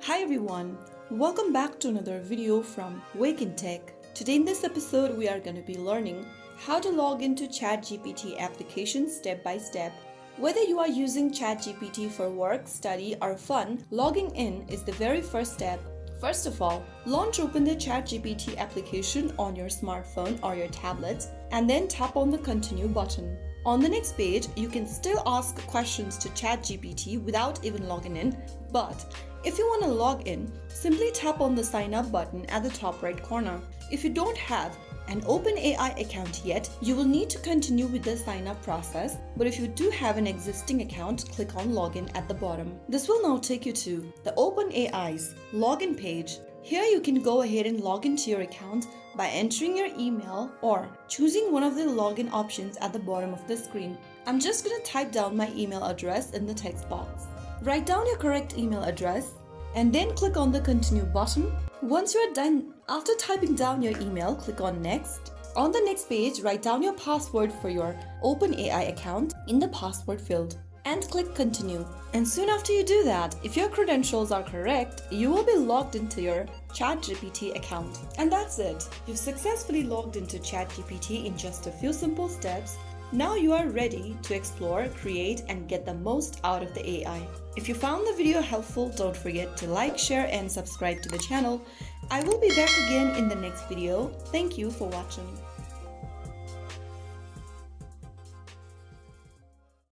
Hi everyone, welcome back to another video from Wake&Tech. Today in this episode we are going to be learning how to log into ChatGPT application step by step. Whether you are using ChatGPT for work, study or fun, logging in is the very first step. First of all, open the ChatGPT application on your smartphone or your tablet and then tap on the continue button. On the next page, you can still ask questions to ChatGPT without even logging in, but if you want to log in, simply tap on the sign up button at the top right corner. If you don't have an OpenAI account yet, you will need to continue with the sign up process, but if you do have an existing account, click on login at the bottom. This will now take you to the OpenAI's login page. Here you can go ahead and log into your account by entering your email or choosing one of the login options at the bottom of the screen. I'm just going to type down my email address in the text box. Write down your correct email address and then click on the continue button. Once you're done, after typing down your email, click on next. On the next page, write down your password for your OpenAI account in the password field and click continue. And soon after you do that, if your credentials are correct, you will be logged into your ChatGPT account. And that's it. You've successfully logged into ChatGPT in just a few simple steps. Now you are ready to explore, create, and get the most out of the AI. If you found the video helpful, don't forget to like, share, and subscribe to the channel. I will be back again in the next video. Thank you for watching.